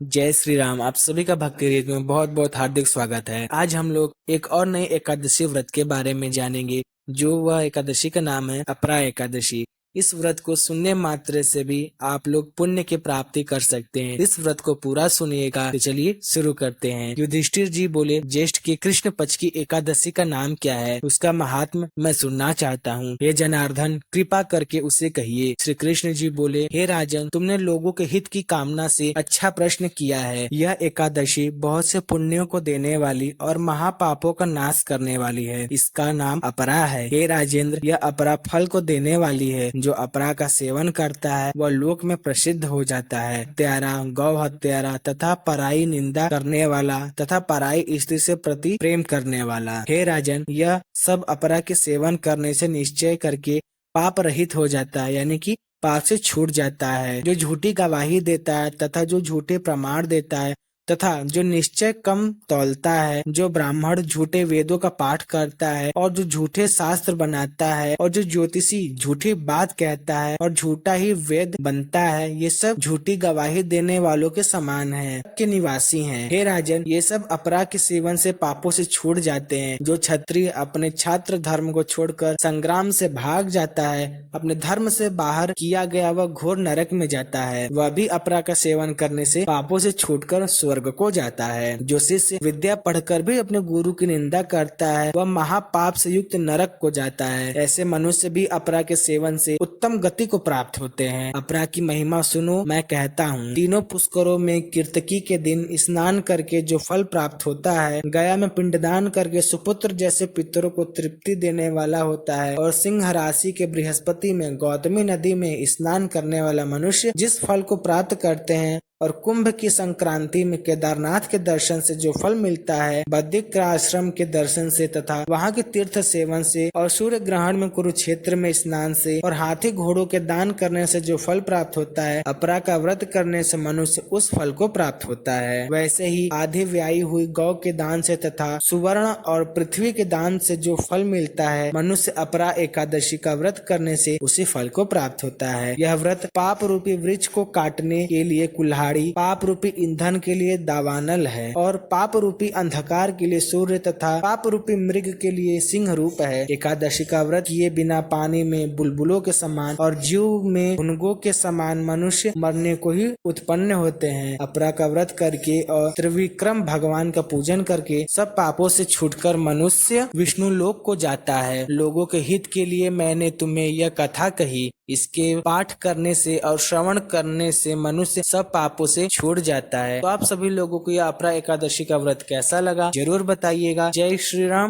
जय श्री राम। आप सभी का भक्ति रेडियो में बहुत बहुत हार्दिक स्वागत है। आज हम लोग एक और नए एकादशी व्रत के बारे में जानेंगे। जो वह एकादशी का नाम है अपरा एकादशी। इस व्रत को सुनने मात्र से भी आप लोग पुण्य की प्राप्ति कर सकते हैं। इस व्रत को पूरा सुनिएगा। तो चलिए शुरू करते हैं। युधिष्ठिर जी बोले, ज्येष्ठ की कृष्ण पक्ष की एकादशी का नाम क्या है? उसका महात्म मैं सुनना चाहता हूँ। हे जनार्दन, कृपा करके उसे कहिए। श्री कृष्ण जी बोले, हे राजन, तुमने लोगों के हित की कामना से अच्छा प्रश्न किया है। यह एकादशी बहुत से पुण्यों को देने वाली और महापापों का नाश करने वाली है। इसका नाम अपरा है। हे राजेंद्र, यह अपरा फल को देने वाली है। जो अपरा का सेवन करता है वह लोक में प्रसिद्ध हो जाता है। हत्यारा, गौ हत्यारा तथा पराई निंदा करने वाला तथा पराई स्त्री से प्रति प्रेम करने वाला। हे राजन, यह सब अपरा के सेवन करने से निश्चय करके पाप रहित हो जाता है, यानी कि पाप से छूट जाता है। जो झूठी गवाही देता है तथा जो झूठे प्रमाण देता है तथा जो निश्चय कम तौलता है, जो ब्राह्मण झूठे वेदों का पाठ करता है और जो झूठे शास्त्र बनाता है और जो ज्योतिषी झूठी बात कहता है और झूठा ही वेद बनता है, ये सब झूठी गवाही देने वालों के समान है, के निवासी हैं। हे राजन, ये सब अपराध के सेवन से पापों से छूट जाते हैं। जो क्षत्रिय अपने छात्र धर्म को छोड़कर संग्राम से भाग जाता है, अपने धर्म से बाहर किया गया वह घोर नरक में जाता है। वह भी अपराध का सेवन करने से पापों से छूटकर स्वर्ग को जाता है। जो शिष्य विद्या पढ़कर भी अपने गुरु की निंदा करता है, वह महापाप से युक्त नरक को जाता है। ऐसे मनुष्य भी अपराध के सेवन से उत्तम गति को प्राप्त होते हैं। अपराध की महिमा सुनो, मैं कहता हूँ। तीनों पुष्करों में कीर्तकी के दिन स्नान करके जो फल प्राप्त होता है, गया में पिंडदान करके सुपुत्र जैसे पितरों को तृप्ति देने वाला होता है, और सिंह राशि के बृहस्पति में गौतमी नदी में स्नान करने वाला मनुष्य जिस फल को प्राप्त करते हैं, और कुंभ की संक्रांति में केदारनाथ के दर्शन से जो फल मिलता है, बद्रिक आश्रम के दर्शन से तथा वहाँ के तीर्थ सेवन से, और सूर्य ग्रहण में कुरुक्षेत्र में स्नान से, और हाथी घोड़ों के दान करने से जो फल प्राप्त होता है, अपरा का व्रत करने से मनुष्य उस फल को प्राप्त होता है। वैसे ही आधी व्यायी हुई गौ के दान से तथा सुवर्ण और पृथ्वी के दान से जो फल मिलता है, मनुष्य अपरा एकादशी का व्रत करने से उसी फल को प्राप्त होता है। यह व्रत पाप रूपी वृक्ष को काटने के लिए कुल्हाड़ी, पाप रूपी ईंधन के लिए दावानल है, और पाप रूपी अंधकार के लिए सूर्य तथा पाप रूपी मृग के लिए सिंह रूप है। एकादशी का व्रत किए बिना पानी में बुलबुलों के समान और जीव में भुनगों के समान मनुष्य मरने को ही उत्पन्न होते हैं। अपरा का व्रत करके और त्रिविक्रम भगवान का पूजन करके सब पापों से छूटकर मनुष्य विष्णु लोक को जाता है। लोगों के हित के लिए मैंने तुम्हें यह कथा कही। इसके पाठ करने से और श्रवण करने से मनुष्य सब पापों से छूट जाता है। तो आप सभी लोगों को यह अपरा एकादशी का व्रत कैसा लगा, जरूर बताइएगा। जय श्री राम।